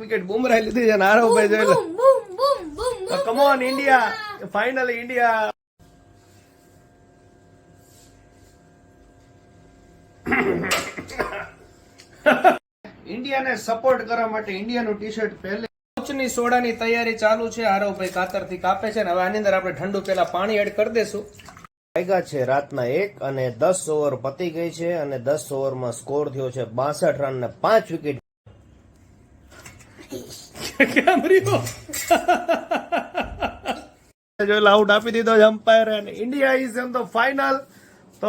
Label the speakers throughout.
Speaker 1: Wicket Bumrah લીધી છે ને આરવભાઈ જોઈ લો. Come on India, finally India. ઇન્ડિયાને સપોર્ટ કરવા માટે ઇન્ડિયાનું ટી શર્ટ પહેલે કોચની સોડાની તૈયારી ચાલુ છે. આરવભાઈ કાતરથી કાપે છે ને હવે આની અંદર આપણે ઠંડુ પેલા પાણી એડ કરી દેશું. વાગ્યા છે રાતના 1 અને 10 ઓવર પતી ગઈ છે અને 10 ઓવરમાં સ્કોર થયો છે 62 રન ને 5 વિકેટ. કેમ રહ્યો? જો આઉટ આપી દીધો છે અમ્પાયર અને India is in the final. તો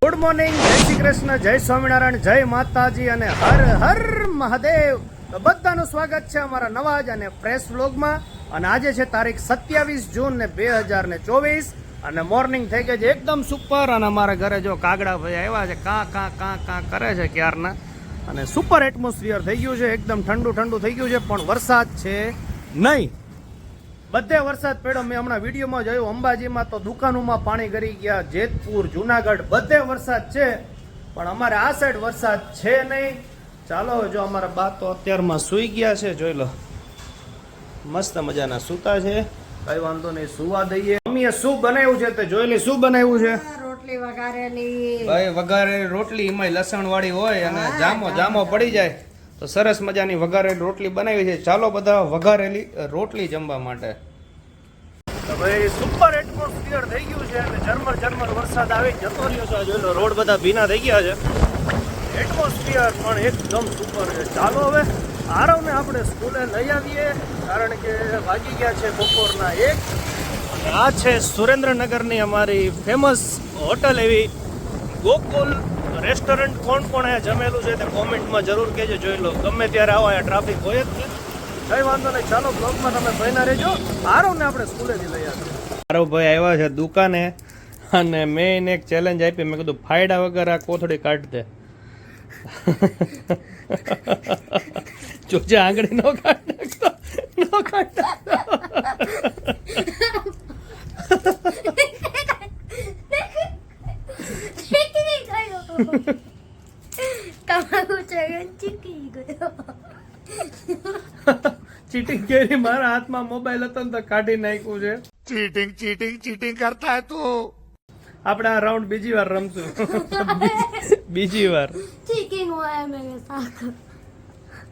Speaker 1: ગુડ મોર્નિંગ, જય શ્રી કૃષ્ણ, જય સ્વામિનારાયણ, જય માતાજી અને હર હર મહાદેવ. તો બધાનું સ્વાગત છે અમારા નવા જ અને ફ્રેશ વ્લોગમાં. અને આજે છે તારીખ 27 જૂન ને 2024 અને મોર્નિંગ થઈ ગઈ છે એકદમ સુપર. અને અમારા ઘરે જો કાગડા ભાઈ આવ્યા છે, કાં કાં કાં કાં કરે છે ક્યારના. અને સુપર એટમોસ્ફિયર થઈ ગયું છે, એકદમ ઠંડુ ઠંડુ થઈ ગયું છે, પણ વરસાદ છે નહીં. બધે વરસાદ પડ્યો. મેં હમણાં વિડીયોમાં જોયું અંબાજીમાં તો દુકાનોમાં પાણી ગરી ગયા, જેતપુર, જુનાગઢ બધે વરસાદ છે, પણ અમારે આ સાઈડ વરસાદ છે નહીં. ચાલો જો અમારા બા તો અત્યારમાં સૂઈ ગયા છે, જોઈ લો મસ્ત મજાના સૂતા છે. કઈ વાંધો નહીં, સુવા દઈએ. મમ્મીએ શું બનાવ્યું છે તે જોઈ લે. શું બનાવ્યું છે?
Speaker 2: રોટલી વઘારેલી.
Speaker 1: ભાઈ વઘારેલી રોટલી, એમાં લસણ વાળી હોય અને જામો પડી જાય તો સરસ મજાની વઘારેલી રોટલી બનાવી છે. ચાલો બધા વઘારેલી રોટલી જમવા માટે. તો ભાઈ સુપર એટમોસ્ફિયર થઈ ગયું છે અને ઝરમર વરસાદ આવી જતો રહ્યો છે. જોઈ લો રોડ બધા ભીના થઈ ગયા છે. એટમોસ્ફિયર પણ એકદમ સુપર છે. ચાલો હવે આરવને આપણે સ્કૂલે લઈ આવીએ, કારણ કે વાગી ગયા છે બપોરના 1. અને આ છે સુરેન્દ્રનગરની અમારી ફેમસ હોટલ એવી ગોકુલ રેસ્ટોરન્ટ. કોણ કોણ અહીંયા જમેલું છે તે કોમેન્ટમાં જરૂર કહેજો. જોઈ લો ગમે ત્યારે આવો, અહીંયા ટ્રાફિક હોય જ છે. કઈ વાંધો નહીં, ચાલો બ્લોગમાં તમે બન્યા રહેજો. આરવને આપણે સ્કૂલેથી લઈ આવીએ. આરવભાઈ આવ્યા છે દુકાને અને મેં એને એક ચેલેન્જ આપી. મેં કીધું ફાયડા વગર આ કોથળી કાઢ દે. જોજે આંગળી નો કાઢ નાખતો, નો કાઢ નાખતો. ચીટિંગ કરી. મારા હાથમાં મોબાઈલ હતો ને તો કાઢી નાખ્યું છે. ચીટિંગ કરતા હે તું. આપણે આ રાઉન્ડ બીજી વાર રમશું. બીજી વાર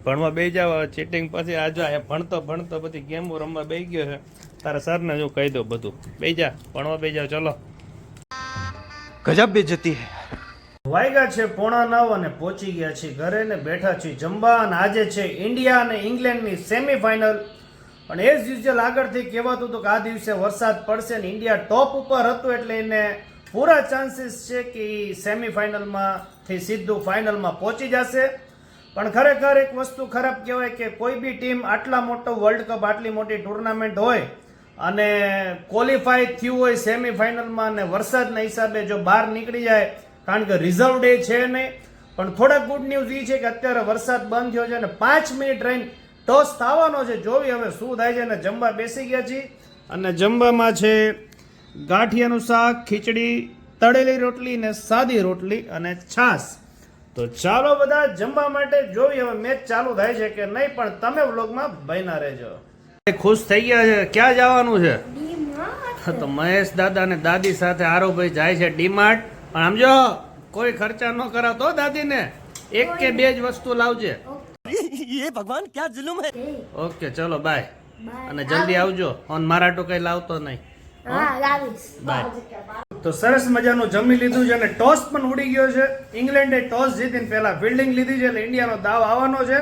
Speaker 1: ભણવા બે જાવ. ચીટિંગ પછી આ જો ભણતો પછી ગેમો રમવા બે ગયો છે. તારા સરને જો કહી દો બધું. બે જા, ભણવા બે જાવ. ચલો. ગજબ બેઇજ્જતી હે. વાગ્યા છે 8:45 અને પહોંચી ગયા છીએ ઘરે ને બેઠા છીએ જમવા. અને આજે છે ઇન્ડિયા અને ઇંગ્લેન્ડની સેમીફાઇનલ. અને એઝ યુઝ્યુઅલ આગળથી કહેવાતું હતું કે આ દિવસે વરસાદ પડશે ને ઇન્ડિયા ટોપ ઉપર હતું, એટલે એને પૂરા ચાન્સીસ છે કે સેમીફાઇનલમાંથી સીધું ફાઇનલમાં પહોંચી જશે. પણ ખરેખર એક વસ્તુ ખરાબ કહેવાય કે કોઈ બી ટીમ આટલા મોટો વર્લ્ડ કપ, આટલી મોટી ટુર્નામેન્ટ હોય અને ક્વોલિફાય થયું હોય સેમીફાઇનલમાં અને વરસાદના હિસાબે જો બહાર નીકળી જાય, કારણ કે રિઝર્વ ડે છે નહીં. પણ થોડાક ગુડ ન્યૂઝ એ છે કે અત્યારે વરસાદ બંધ થયો છે અને 5 મિનિટ રહીને ટોસ થવાનો છે. જોવી હવે શું થાય છે. અને જમવા બેસી ગયા છીએ અને જમવામાં છે ગાંઠિયાનું શાક, ખીચડી, તળેલી રોટલી ને સાદી રોટલી અને છાશ. તો ચાલો બધા જમવા માટે. જોવી હવે મેચ ચાલુ થાય છે કે નહીં, પણ તમે વ્લોગમાં બન્યા રહેજો. ખુશ થઈ ગયા છે. ક્યાં જવાનું છે? તો મહેશ દાદા અને દાદી સાથે આરવભાઈ જાય છે ડીમાર્ટ. પણ આમ જો કોઈ ખર્ચા ન કરાવતો દાદીને, 1 કે 2 જ વસ્તુ લાવજે. ये भगवान क्या जुलुम है. ઓકે ચલો બાય. અને જલ્દી આવજો. અને મારા તો કઈ લાવતો નહીં. બાય. તો સરસ મજાનું જમી લીધું છે અને ટોસ પણ ઉડી ગયો છે. ઇંગ્લેન્ડે ટોસ જીતીને પહેલા ફિલ્ડિંગ લીધી છે, એટલે ઇન્ડિયાનો દાવ આવવાનો છે.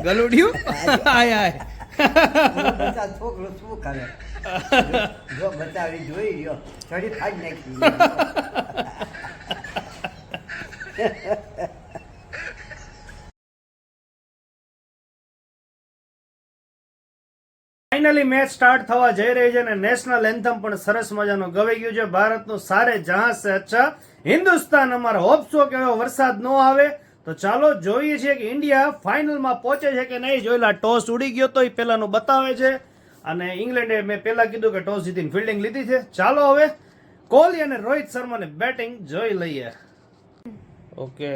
Speaker 1: ગલુડિયું આય આય.
Speaker 3: છોકરો શું કરે જો બતાવી જોઈ રહ્યો ચડી ખાઈ નાખી.
Speaker 1: ફાઇનલી મેચ સ્ટાર્ટ થવા જઈ રહી છે અને નેશનલ એન્થમ પણ સરસ મજાનું ગવાઈ ગયું છે. ભારતનું સારે જહાં સે અચ્છા હિન્દુસ્તાન. અમારે હોપ છો કે વરસાદ ન આવે. તો ચાલો જોઈએ છીએ કે ઇન્ડિયા ફાઇનલમાં પહોંચે છે કે નહીં. જોયેલા ટોસ ઉડી ગયો તો એ પેલાનું બતાવે છે અને ઇંગ્લેન્ડે મેં પહેલા કીધું કે ટોસ જીતીને ફિલ્ડિંગ લીધી છે. ચાલો હવે કોહલી અને રોહિત શર્માની બેટિંગ જોઈ લઈએ. ઓકે,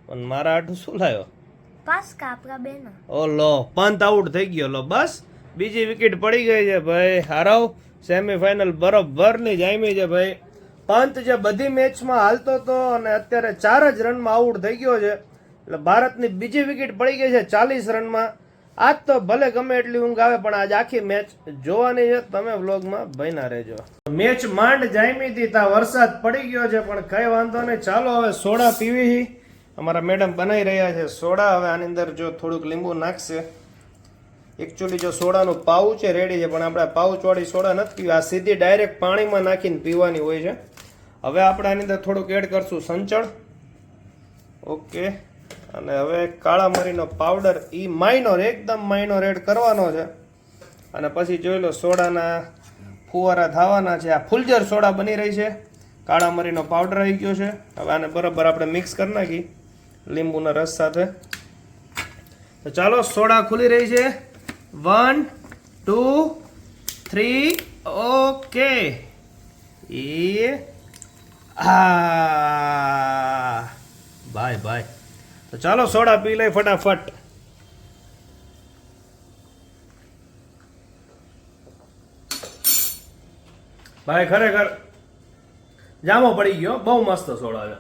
Speaker 1: પણ મારા આટું શું લાયો?
Speaker 4: પાસ કાપરા બેના.
Speaker 1: ઓ લો, પંત આઉટ થઈ ગયો. લો બસ, બીજી વિકેટ પડી ગઈ છે ભાઈ. હારાવ સેમીફાઇનલ બરોબરની જામી છે ભાઈ. પંત જે બધી મેચમાં હાલતો હતો અને અત્યારે 4 જ રનમાં આઉટ થઈ ગયો છે. એટલે ભારતની બીજી વિકેટ પડી ગઈ છે 40 રનમાં. આજ તો ભલે ગમે એટલી ઊંઘ આવે પણ આજ આખી મેચ જોવાની છે. તમે વ્લોગમાં બન્યા રહેજો. મેચ માંડ જામી હતી, તા વરસાદ પડી ગયો છે પણ કઈ વાંધો નહીં. ચાલો હવે સોડા પીવી. અમારા મેડમ બનાવી રહ્યા છે સોડા. હવે આની અંદર જો થોડુંક લીંબુ નાખશે. એકચ્યુઅલી જો સોડાનું પાઉચ છે રેડી છે, પણ આપણે પાઉચ વાળી સોડા નથી પીવી. આ સીધી ડાયરેક્ટ પાણીમાં નાખીને પીવાની હોય છે. હવે આપણે આની અંદર થોડુંક એડ કરશું સંચળ. ઓકે, અને હવે કાળા મરીનો પાવડર માઇનોર, એકદમ માઇનોર એડ કરવાનો છે. અને પછી જોઈ લો સોડાના ફુવારા થવાના છે. આ ફૂલઝર સોડા બની રહી છે. કાળા મરીનો પાવડર આવી ગયો છે. હવે આને બરાબર આપણે મિક્સ કરી નાખી લીંબુના રસ સાથે. તો ચાલો, સોડા ખુલી રહી છે. 1 2 3. Okay, bye bye. તો ચાલો સોડા પી લઈ ફટાફટ. ભાઈ ખરેખર જામો પડી ગયો. બહુ મસ્ત સોડા છે.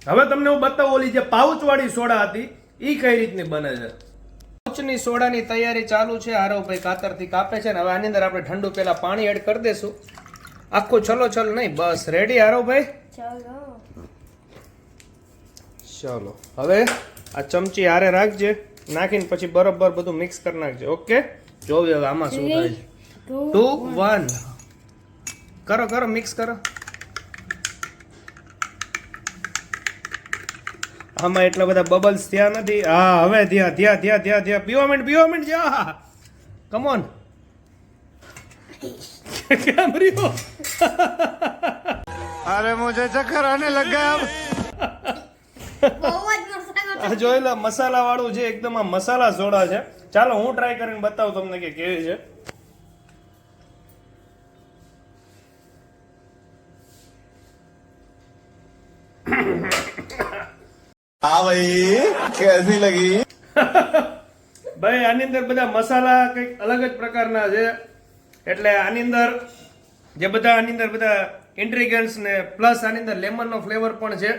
Speaker 1: હવે તમને હું બતાવું ઓલી જે પાઉચ વાળી સોડા હતી ઈ કઈ રીતની બને છે. પાઉચની સોડાની તૈયારી ચાલુ છે. આરવભાઈ કાતરથી કાપે છે ને હવે આની અંદર આપણે ઠંડુ પેલા પાણી એડ કરી દેશું. આખું છલો છલ નહીં, બસ રેડી આરવભાઈ? ચલો હવે આ ચમચી હારે રાખજે, નાખીને પછી બરોબર બધું મિક્સ કરી નાખજે. ઓકે, જોવી હવે આમાં શું થાય છે. 2 1 કરો કરો, મિક્સ કરો. આમાં એટલા બધા બબલ્સ થયા નથી. હા, હવે ધ્યા ધ્યા ધ્યા ધ્યા ધ્યા. પીવા માંડ જા. Come on. કેમ રહ્યો?
Speaker 5: अरे मुझे चक्कर आने लग गया अब.
Speaker 1: આ જોઈ લો, મસાલા વાળું છે એકદમ. આ મસાલા સોડા છે. ચાલો હું ટ્રાય કરીને બતાવું તમને કે કેવી છે.
Speaker 5: हाँ भाई कैसी लगी?
Speaker 1: ભાઈ આની અંદર બધા મસાલા કંઈક અલગ જ પ્રકારના છે. એટલે આની અંદર આની અંદર બધા ઇન્ગ્રેડિયન્ટ્સ ને પ્લસ આની અંદર લેમનનો ફ્લેવર પણ છે.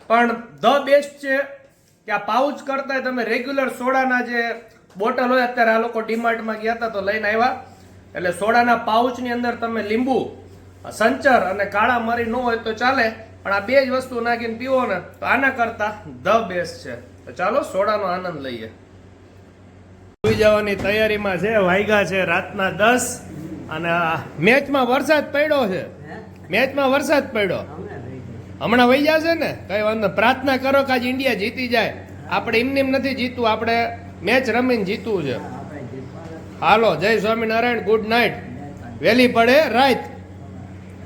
Speaker 1: પણ ધ બેસ્ટ છે કે આ પાઉચ કરતા તમે રેગ્યુલર સોડાના જે બોટલ હોય, અત્યારે આ લોકો ડીમાર્ટમાં ગયા હતા તો લઈને આવ્યા. એટલે સોડાના પાઉચની અંદર તમે લીંબુ, સંચર અને કાળા મરી ન હોય તો ચાલે, પણ આ બે જ વસ્તુ નાખીને પીવો ને તો આના કરતા ધ બેસ્ટ છે. તો ચાલો સોડાનો આનંદ લઈએ. સુઈ જવાની તૈયારીમાં છે. વાગ્યા છે રાતના 10 અને મેચમાં વરસાદ પડ્યો છે. મેચમાં વરસાદ પડ્યો. હમણાં વહી જશે ને, કઈ વાંધો. પ્રાર્થના કરો કે આજે ઇન્ડિયા જીતી જાય. આપણે એમનેમ નથી જીતવું, આપણે મેચ રમીને જીતવું છે. હાલો, જય સ્વામિનારાયણ. Good night. વહેલી પડે રાત,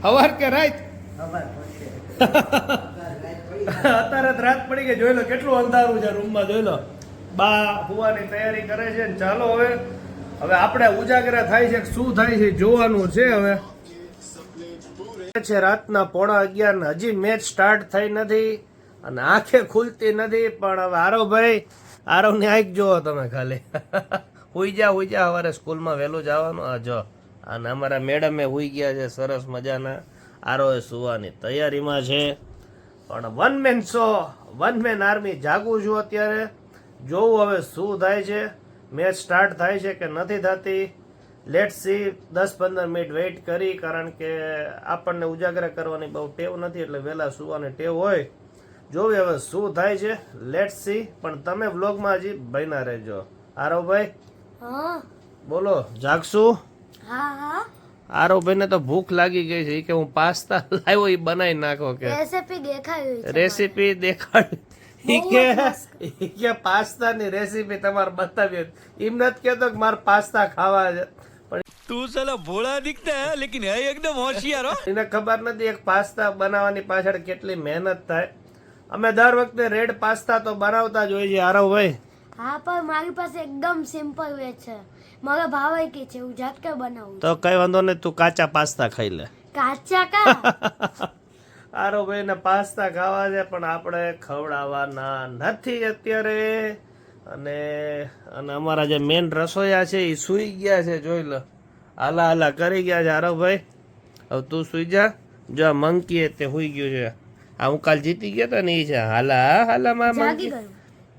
Speaker 1: સવાર કે રાત? અત્યારે જ રાત પડી ગઈ. જોઈ લો કેટલું અંધારું છે રૂમમાં. જોઈ લો, બા હોવાની તૈયારી કરે છે. ચાલો હવે આપણે ઉજાગરા થાય છે શું થાય છે જોવાનું છે. હવે છે રાતના 11:15 ને હજી મેચ સ્ટાર્ટ થઈ નથી અને આંખે ખુલતી નથી. પણ હવે આરવની આંખ જોવો તમે ખાલી. હુઈ જા સવારે સ્કૂલમાં વહેલું જવાનું. આ જો અને અમારા મેડમે હુઈ ગયા છે સરસ મજાના. આરોએ સુવાની તૈયારીમાં છે. પણ one man show, one man army. જાગું છું અત્યારે, જોવું હવે શું થાય છે. મેચ સ્ટાર્ટ થાય છે કે નથી થતી. Let's see. 10-15 મિનિટ વેઇટ કરી, કારણ કે આપણને ઉજાગરા કરવાની બહુ ટેવ નથી, એટલે વહેલા સુવાની ટેવ હોય. જોવી હવે શું થાય છે. Let's see. પણ તમે વ્લોગમાં હજી બન્યા રહેજો. આરવભાઈ બોલો, જાગશું? આરવભાઈ ને તો ભૂખ લાગી ગઈ છે. કે હું પાસ્તા લાવ્યો એ બનાવી નાખો. કે રેસીપી દેખાડી કે પાસ્તાની રેસીપી તમારે બતાવી. એમ નથી કેતો કે મારે પાસ્તા ખાવા છે, પણ
Speaker 5: तू साला भोला दिखता है लेकिन है एकदम होशियार हो.
Speaker 1: એને ખબર નથી એક પાસ્તા બનાવવાની પાછળ કેટલી મહેનત થાય. અમે દર વખતે રેડ પાસ્તા તો બનાવતા જ હોઈએ છીએ આરવભાઈ.
Speaker 4: હા, પણ મારી પાસે એકદમ સિમ્પલ વે છે. મારા ભાવે કે છે હું ઝટકે બનાવું
Speaker 1: તો કઈ વાંધો નહીં, તું કાચા પાસ્તા ખાઈ લે.
Speaker 4: કાચા કા
Speaker 1: આરો ભાઈ ને પાસ્તા ખાવા છે પણ આપણે ખવડાવવાના નથી અત્યારે. અને અને અમારા જે મેન રસોઈયા છે એ સૂઈ ગયા છે, જોઈ લો, હાલા હાલા કરી ગયા છે. આરો ભાઈ હવે તું સૂઈ જા. જો આ મંકી તે સૂઈ ગયું છે. આ હું કાલ જીતી ગયો તો ને એ છે હાલા હાલામાં
Speaker 4: જાગી
Speaker 1: મંકી
Speaker 4: ગયું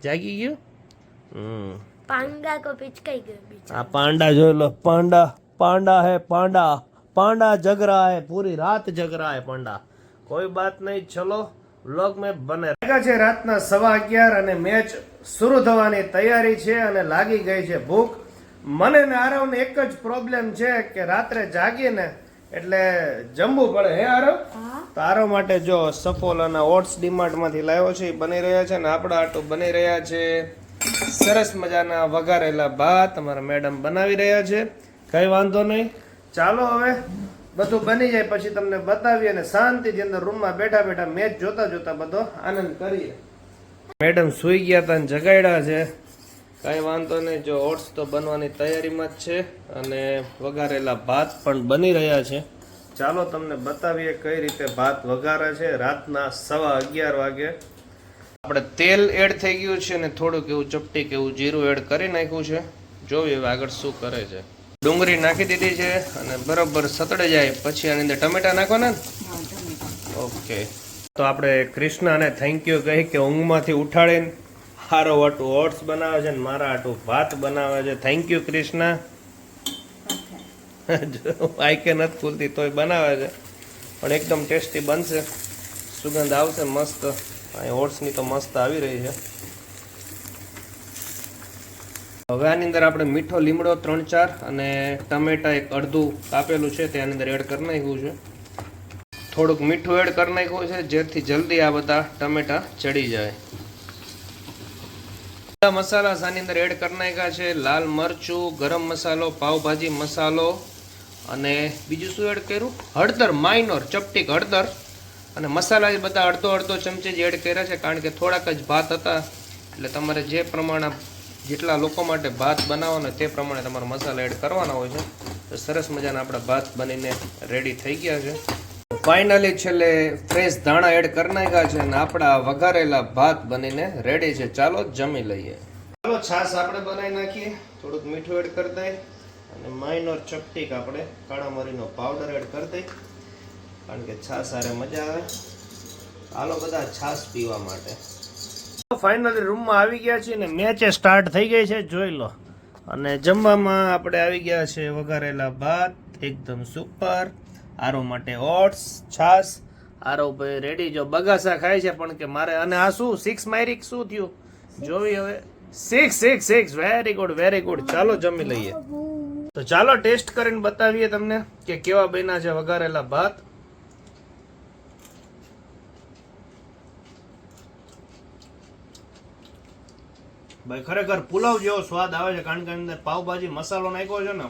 Speaker 1: જાગી ગયું.
Speaker 4: પાંડા કો પિચકાઈ ગયો
Speaker 1: આ પાંડા જોઈ લો, પાંડા પાંડા હે પાંડા, પાંડા જગ રહા હે, પૂરી રાત જગ રહા હે પાંડા. કોઈ બાત નહીં, ચલો વ્લોગ में બને રહ્યા છે. રાતના 11:15 અને મેચ શરૂ થવાની તૈયારી છે અને લાગી ગઈ છે ભૂખ. મને ને આરવને એક જ પ્રોબ્લેમ છે કે રાત્રે જાગીને એટલે જમવું પડે. હે આરવ? તો આરવ માટે જો સફોલ અને ઓટ્સ ડીમાર્ટ માંથી લાવ્યો છે, એ બની રહ્યા છે ને આપણા આટું બની રહ્યા છે સરસ મજાના વઘારેલા ભાત. અમારા મેડમ બનાવી રહ્યા છે. કઈ વાંધો નહીં, ચાલો હવે બધું બની જાય પછી તમને બતાવીએ અને શાંતિથી અંદર રૂમમાં બેઠા બેઠા મેચ જોતા જોતા બધો આનંદ કરીએ. મેડમ સુઈ ગયા હતા ને જગાડ્યા છે. કઈ વાંધો નહીં, જો ઓટ્સ તો બનવાની તૈયારીમાં જ છે અને વઘારેલા ભાત પણ બની રહ્યા છે. ચાલો તમને બતાવીએ કઈ રીતે ભાત વઘારે છે. રાતના 11:15 વાગે આપણે તેલ એડ થઈ ગયું છે અને થોડુંક એવું ચપટી એવું જીરું એડ કરી નાખ્યું છે. જોઈએ હવે આગળ શું કરે છે. ડુંગળી નાખી દીધી છે અને બરોબર સતળે જાય પછી આની અંદર ટમેટા નાખવાના ને. ઓકે, તો આપણે કૃષ્ણાને થેન્ક યુ કહી કે ઊંઘમાંથી ઉઠાડીને હારો આટું ઓટ્સ બનાવે છે ને મારા આટું ભાત બનાવે છે. Thank you Krishna. આઈકે નથી ખુલતી તોય બનાવે છે પણ એકદમ ટેસ્ટી બનશે. સુગંધ આવશે મસ્ત. ઓટ્સની તો મસ્ત આવી રહી છે. હવે આની અંદર આપણે મીઠો લીમડો 3-4 અને ટમેટા એક અડધું કાપેલું છે તે આની અંદર એડ કરી નાખ્યું છે. થોડુંક મીઠું એડ કરી નાખ્યું છે જેથી જલ્દી આ બધા ટમેટા ચડી જાય. બધા મસાલા આની અંદર એડ કરી નાખ્યા છે. લાલ મરચું, ગરમ મસાલો, પાવભાજી મસાલો અને બીજું શું એડ કર્યું? હળદર, માઇનોર ચપટીક હળદર. અને મસાલા એ બધા અડધો ચમચી જ એડ કર્યા છે કારણ કે થોડાક જ ભાત હતા એટલે તમારે જે પ્રમાણે જેટલા લોકો માટે ભાત બનાવો ને તે પ્રમાણે તમારે મસાલા એડ કરવાના હોય છે. તો સરસ મજાના આપણા ભાત બનીને રેડી થઈ ગયા છે. ફાઇનલી છેલ્લે ફ્રેશ ધાણા એડ કરી નાખ્યા છે અને આપણા વઘારેલા ભાત બનીને રેડી છે. ચાલો જમી લઈએ. ચાલો છાશ આપણે બનાવી નાખીએ. થોડુંક મીઠું એડ કરી દઈએ અને માઇનોર ચપટીક આપણે કાળા મરીનો પાવડર એડ કરી દઈએ કારણ કે છાશ આરે મજા આવે. ચાલો બધા છાશ પીવા માટે. ફાઇનલી રૂમમાં આવી ગયા છીએ ને મેચ સ્ટાર્ટ થઈ ગઈ છે, જોઈ લો. અને જમવામાં આપણે આવી ગયા છે વઘારેલા ભાત એકદમ સુપર. આરો માટે ઓટ્સ, છાશ. આરો ભાઈ રેડી. જો બગાસા ખાય છે પણ કે મારે અને આ શું 6 મારી શું થયું જોવી હવે. 6 વેરી ગુડ વેરી ગુડ. ચાલો જમી લઈએ. તો ચાલો ટેસ્ટ કરીને બતાવીએ તમને કે કેવા બન્યા છે વઘારેલા ભાત. ભાઈ ખરેખર પુલાવ જેવો સ્વાદ આવે છે કારણ કે અંદર પાવભાજી મસાલો નાખ્યો છે ને,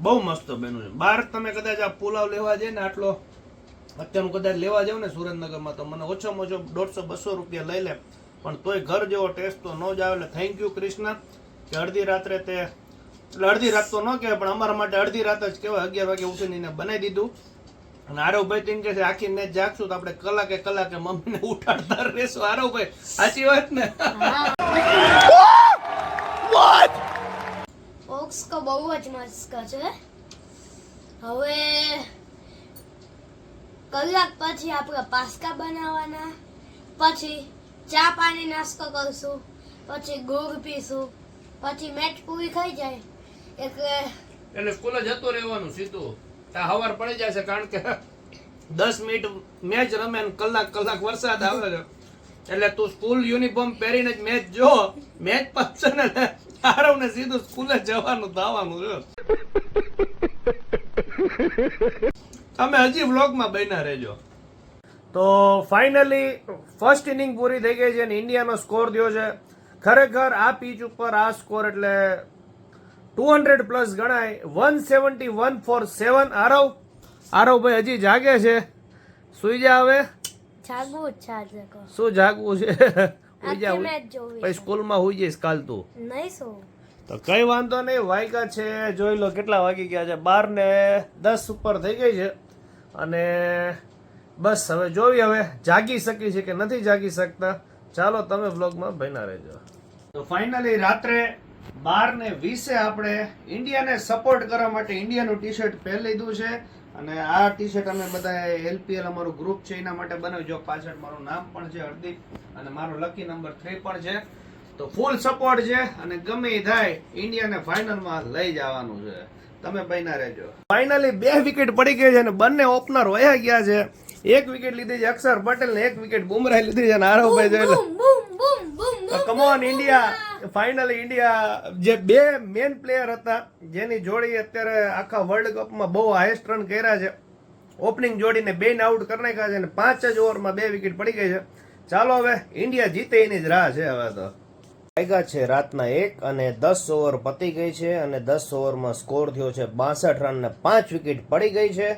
Speaker 1: બહુ મસ્ત બન્યું છે. બહાર તમે કદાચ આ પુલાવ લેવા જાય ને આટલો અત્યારનું કદાચ લેવા જાવ ને સુરેન્દ્રનગરમાં તો મને ઓછામાં ઓછો 150-200 રૂપિયા લઈ લે પણ તોય ઘર જેવો ટેસ્ટ તો ન જ આવે. એટલે થેન્ક યુ કૃષ્ણા કે અડધી રાત્રે તે એટલે અડધી રાત તો ન કહેવાય પણ અમારા માટે અડધી રાત જ કહેવાય. 11 વાગે ઉઠીને બનાવી દીધું. અને આરવભાઈ તેમ કે છે આખી મેચ જાગશું તો આપણે કલાકે મમ્મીને ઉઠાડતા રહેશું. આરવભાઈ સાચી વાત ને?
Speaker 4: ઓક્સ તો બહુ જ મસ્ત છે. હવે કલાક પછી આપણે પાસ્તા બનાવવાના, પછી ચા પાણી નાસ્તો કરશું, પછી ગોળ પીશું, પછી મેચ પૂરી થઈ જાય
Speaker 1: એટલે સ્કૂલે જતો રહેવાનું સીધું. હવાર પડી જશે કારણ કે 10 મિનિટ મેચ રમે ને કલાક વરસાદ આવે છે એટલે તું સ્કૂલ યુનિફોર્મ પહેરીને જ મેચ જો. મેચ પતશે ને આરવને સીધું સ્કૂલે જવાનું થવાનું છે. તમે હજી વ્લોગમાં બન્યા રહેજો. તો ફાઇનલી ફર્સ્ટ ઇનિંગ પૂરી થઈ ગઈ છે અને ઇન્ડિયાનો સ્કોર થયો છે ખરેખર આ પીચ ઉપર આ સ્કોર એટલે 200 પ્લસ ગણાય. 171 for 7. આરવભાઈ હજી જાગે છે. સુઈ જા હવે.
Speaker 4: જાગવું જ છે.
Speaker 1: શું જાગવું છે? સુઈ જા.
Speaker 4: મેચ જોવી
Speaker 1: પછી સ્કૂલમાં હુઈ જઈશ કાલ તું.
Speaker 4: નહીં સો
Speaker 1: તો કઈ વાંધો નહીં, વાગ્યા છે જોઈ લો કેટલા વાગી ગયા છે, 12:10 ઉપર થઈ ગઈ છે. અને બસ હવે જોઈએ હવે જાગી શકી છે કે નથી જાગી શકતા. ચાલો તમે વ્લોગમાં બન્યા રહેજો. તો ફાઇનલી રાત્રે 12:20 આપણે ઇન્ડિયાને સપોર્ટ કરવા માટે ઇન્ડિયાનું ટી શર્ટ પહેરી લીધું છે. અને આ ટી શર્ટ અમે બધા LPL અમારું ગ્રુપ છે એના માટે બનાવ્યું. જો પાછળ મારું નામ પણ છે હરદીપ, અને મારો લકી નંબર 3 પણ છે. તો ફૂલ સપોર્ટ છે અને ગમે એ થાય ઇન્ડિયાને ફાઇનલમાં લઈ જવાનું છે. તમે બન્યા રહેજો. ફાઇનલી 2 વિકેટ પડી ગઈ છે અને બંને ઓપનર વયા ગયા છે. 1 વિકેટ લીધી છે અક્ષર પટેલ ને 1 વિકેટ બુમરાહ લીધી છે. આરવભાઈ જોઈ લો. Come on India. Finally India જે 2 મેન પ્લેયર હતા જેની જોડી અત્યારે આખા વર્લ્ડ કપમાં બહુ હાઈએસ્ટ રન કર્યા છે, ઓપનિંગ જોડીને 2 આઉટ કરી નાખ્યા છે અને 5 જ ઓવરમાં 2 વિકેટ પડી ગઈ છે. ચાલો હવે ઇન્ડિયા જીતે એની જ રાહ છે. હવે તો વાગ્યા છે રાતના 1 અને 10 ઓવર પતી ગઈ છે અને 10 ઓવરમાં સ્કોર થયો છે 62 રન ને 5 વિકેટ પડી ગઈ છે.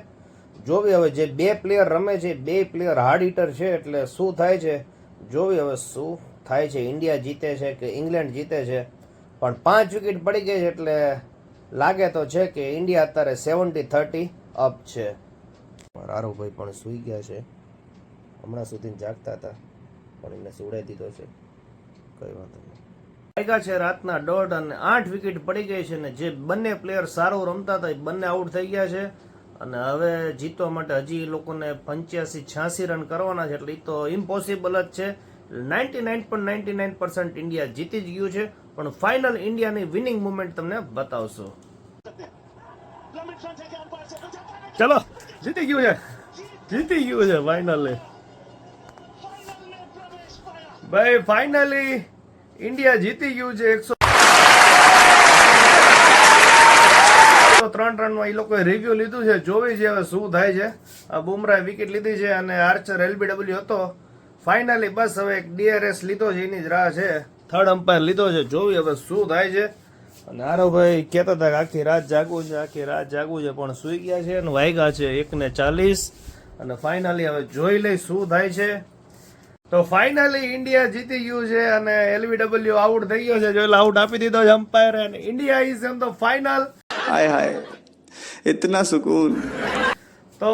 Speaker 1: જોવી હવે જે 2 પ્લેયર રમે છે 2 પ્લેયર હાર્ડ હિટર છે, એટલે શું થાય છે જોવી હવે શું થાય છે. ઇન્ડિયા જીતે છે કે ઇંગ્લેન્ડ જીતે છે, પણ 5 વિકેટ પડી ગઈ છે એટલે લાગે તો છે કે ઇન્ડિયા અત્યારે 70-30 અપ છે. રારુભાઈ પણ સૂઈ ગયા છે, હમણાં સુધી જાગતા હતા પણ એમને સુવડાવી દીધો છે. કઈ વાંધો નહીં. વાગ્યા છે રાતના 1:30 અને 8 વિકેટ પડી ગઈ છે ને જે બંને પ્લેયર સારું રમતા હતા એ બંને આઉટ થઈ ગયા છે. અને હવે જીતવા માટે હજી એ લોકોને 85-86 રન કરવાના છે, એટલે એ તો ઇમ્પોસિબલ જ છે. 99.99% ઇન્ડિયા જીતી જ ગયું છે, પણ ફાઇનલ ઇન્ડિયાની વિનિંગ મુમેન્ટ તમને બતાવશું. ચલો જીતી ગયું છે, જીતી ગયું છે ફાઇનલી. ભાઈ ફાઇનલી ઇન્ડિયા જીતી ગયું છે. 103 રનમાં એ લોકોએ રિવ્યુ લીધું છે. જોવી છે હવે શું થાય છે. આ બુમરાહ વિકેટ લીધી છે અને આર્ચર LBW હતો. ફાઇનલી બસ હવે એક DRS લીધો છે એની જ રાહ છે. 3rd અમ્પાયર લીધો છે. જોવી હવે શું થાય છે. અને આરવભાઈ કહેતા હતા કે આખી રાત જાગવું છે, આખી રાત જાગવું છે, પણ સૂઈ ગયા છે અને વાગ્યા છે 1:40 અને ફાઇનલી હવે જોઈ લઈ શું થાય છે. તો ફાઇનલી ઇન્ડિયા જીતી ગયું છે અને LBW આઉટ થઈ ગયો છે. જોઈ આઉટ આપી દીધો છે અમ્પાયર અને India is in the final.
Speaker 6: हाय हाय इतना सुकून.
Speaker 1: તો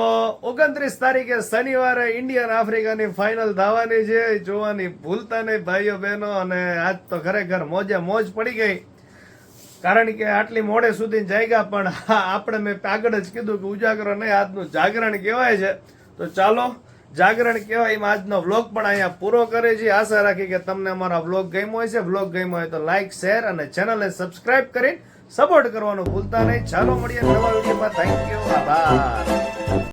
Speaker 1: 29 તારીખે શનિવારે ઇન્ડિયા અને આફ્રિકાની ફાઇનલ થવાની છે. જોવાની ભૂલતા નહીં ભાઈઓ બહેનો. અને આજ તો ખરેખર મોજે મોજ પડી ગઈ, કારણ કે આટલી મોડે સુધી જાગ્યા, પણ આપણે મેં આગળ જ કીધું કે ઉજાગરો નહીં, આજનું જાગરણ કહેવાય છે. તો ચાલો જાગરણ કહેવાય એમાં આજનો વ્લોગ પણ અહીંયા પૂરો કરે છે. આશા રાખી કે તમને અમારા વ્લોગ ગમ્યો હોય છે. વ્લોગ ગમ્યો હોય તો લાઈક, શેર અને ચેનલને સબસ્ક્રાઇબ કરીને સપોર્ટ કરવાનું ભૂલતા નહીં. ચાલો મળીએ નવા વિડીયોમાં. થેન્ક યુ, આભાર.